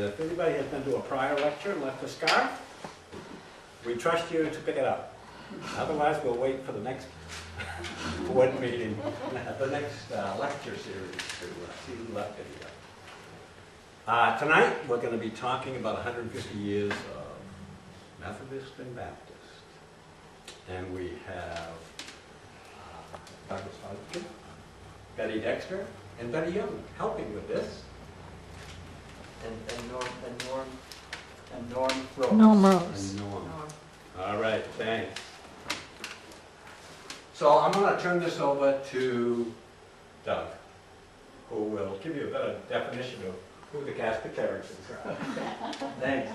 if anybody has been to a prior lecture and left a scar, we trust you to pick it up. Otherwise, we'll wait for the next board meeting, the next lecture series to see who left it here. Tonight, we're going to be talking about 150 years of Methodist and Baptist. And we have Dr. Hodkin, Betty Dexter, and Betty Young helping with this. And Norm Rose. Norm Rose. And Norm. All right, thanks. So I'm going to turn this over to Doug, who will give you a better definition of who the cast of characters are. Thanks.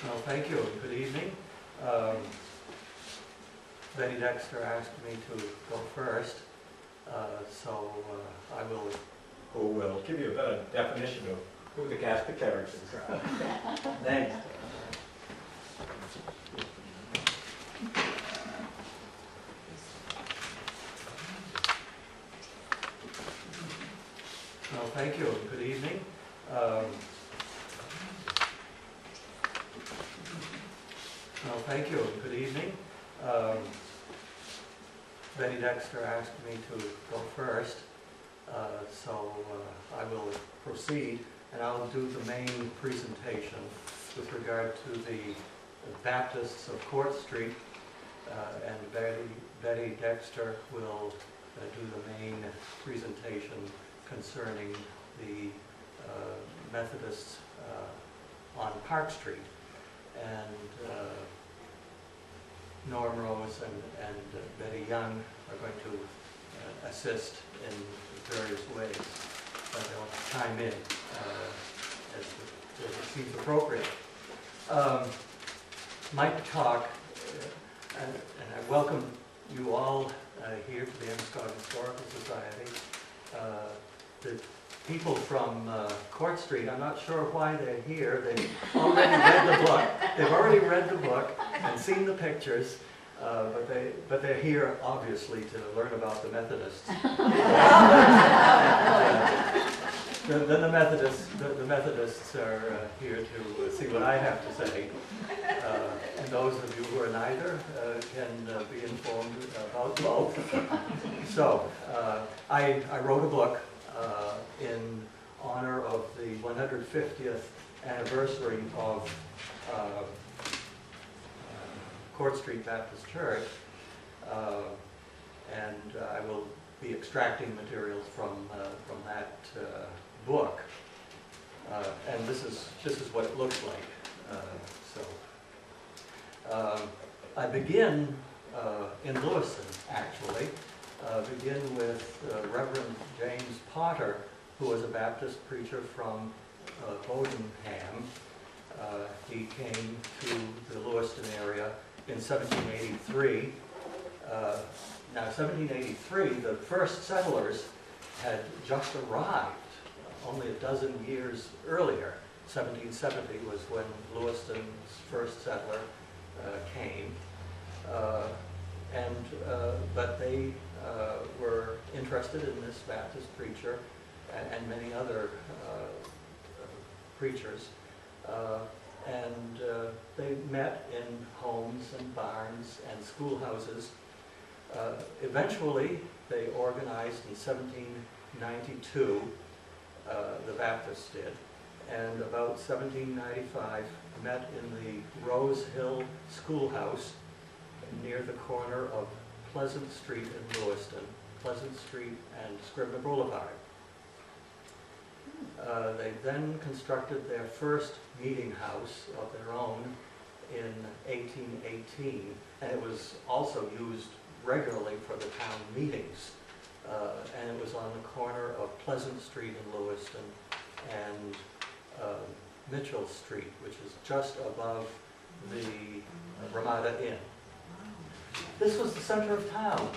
Well, thank you. Good evening. Betty Dexter asked me to go first, so I will. Who will give you a better definition of who the cast of characters are. Thanks. Well, thank you. Good evening. Well, thank you. Good evening. Betty Dexter asked me to go first, so I will proceed, and I'll do the main presentation with regard to the Baptists of Court Street, and Betty Dexter will do the main presentation concerning the Methodists on Park Street. And Norm Rose and Betty Young are going to assist in various ways. They'll chime in as it seems appropriate. My talk, and I welcome you all here to the Enniscorthy Historical Society. The people from Court Street, I'm not sure why they're here. They've already read the book. They've already read the book and seen the pictures, but they're here obviously to learn about the Methodists. Then the Methodists are here to see what I have to say, and those of you who are neither can be informed about both. So I wrote a book in honor of the 150th anniversary of Court Street Baptist Church, and I will be extracting materials from that book, and this is what it looks like. I begin in Lewiston, actually. Begin with Reverend James Potter, who was a Baptist preacher from Bodenham. He came to the Lewiston area in 1783. Now, 1783, the first settlers had just arrived only a dozen years earlier. 1770 was when Lewiston's first settler came. But they were interested in this Baptist preacher and many other preachers. They met in homes and barns and schoolhouses. Eventually, they organized in 1792, the Baptists did, and about 1795 met in the Rose Hill Schoolhouse near the corner of Pleasant Street in Lewiston, Pleasant Street and Scribner Boulevard. They then constructed their first meeting house of their own in 1818, and it was also used regularly for the town meetings. And it was on the corner of Pleasant Street in Lewiston and Mitchell Street, which is just above the Ramada Inn. This was the center of town.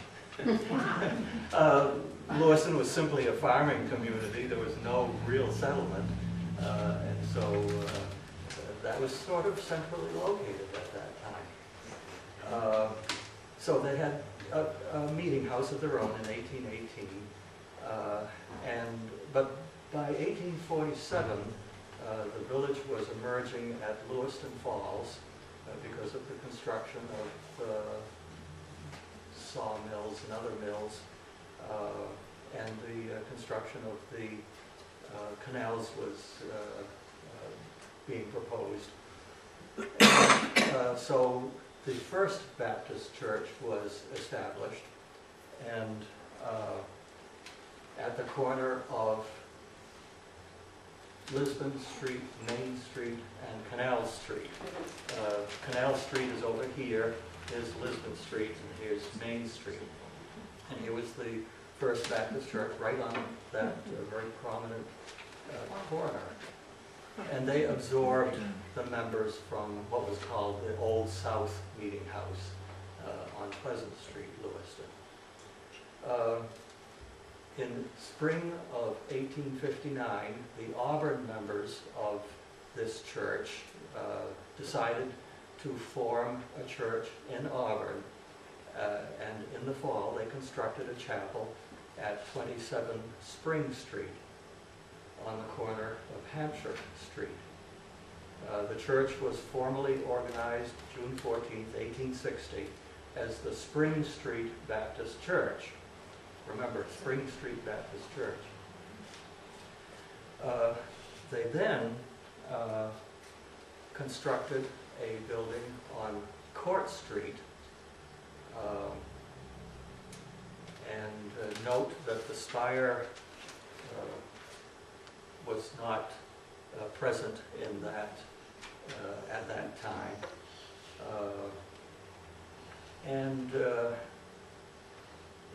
Lewiston was simply a farming community. There was no real settlement. And so that was sort of centrally located at that time. So they had a meeting house of their own in 1818, but by 1847, the village was emerging at Lewiston Falls because of the construction of sawmills and other mills, and the construction of the canals was being proposed. And, so the First Baptist Church was established, and at the corner of Lisbon Street, Main Street, and Canal Street. Canal Street is over here, here's Lisbon Street, and here's Main Street. And here was the First Baptist Church right on that very prominent corner. And they absorbed the members from what was called the Old South Meeting House on Pleasant Street, Lewiston. In spring of 1859, the Auburn members of this church decided to form a church in Auburn, and in the fall they constructed a chapel at 27 Spring Street on the corner of Hampshire Street. The church was formally organized June 14th, 1860 as the Spring Street Baptist Church. Remember, Spring Street Baptist Church. They then constructed a building on Court Street, and note that the spire was not present in that at that time.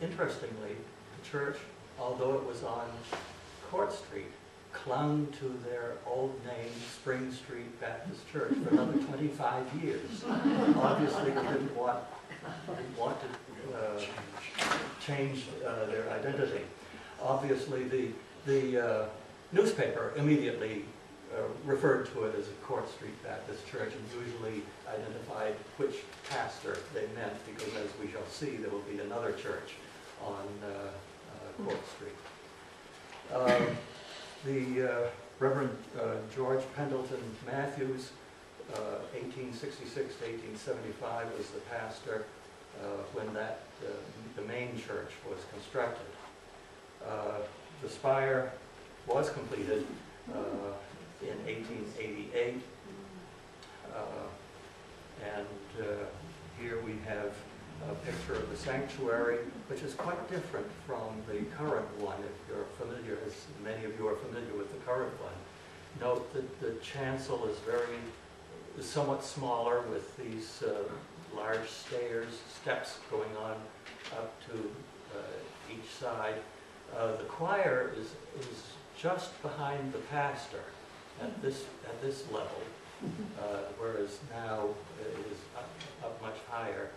Interestingly, the church, although it was on Court Street, clung to their old name, Spring Street Baptist Church, for another 25 years. Obviously, they didn't want to change their identity. Obviously, the newspaper immediately referred to it as a Court Street Baptist Church and usually identified which pastor they meant, because as we shall see, there will be another church on Court Street. The Reverend George Pendleton Matthews, 1866 to 1875, was the pastor when the main church was constructed. The spire was completed in 1888, and here we have a picture of the sanctuary, which is quite different from the current one, if you're familiar, as many of you are familiar with the current one. Note that the chancel is somewhat smaller, with these large steps going on up to each side. The choir is just behind the pastor at this level, whereas now it is up much higher.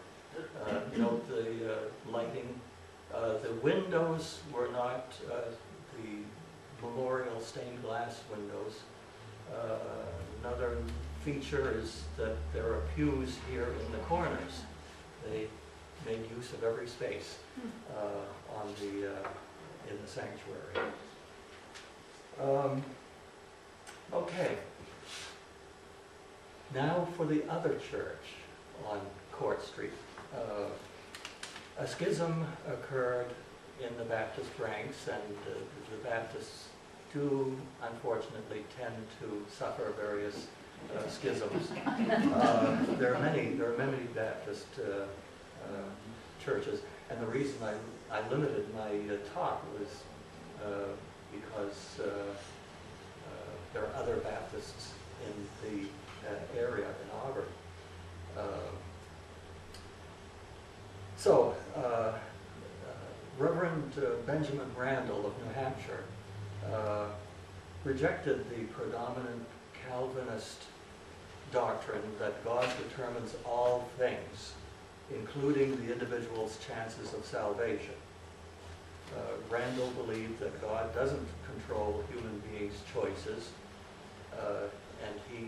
Note the lighting. The windows were not the memorial stained glass windows. Another feature is that there are pews here in the corners. They made use of every space in the sanctuary. Okay. Now for the other church on Court Street. A schism occurred in the Baptist ranks, and the Baptists do, unfortunately, tend to suffer various schisms. There are many Baptist churches, and the reason I limited my talk was because there are other Baptists in the area in Auburn. Reverend Benjamin Randall of New Hampshire rejected the predominant Calvinist doctrine that God determines all things, including the individual's chances of salvation. Randall believed that God doesn't control human beings' choices, and he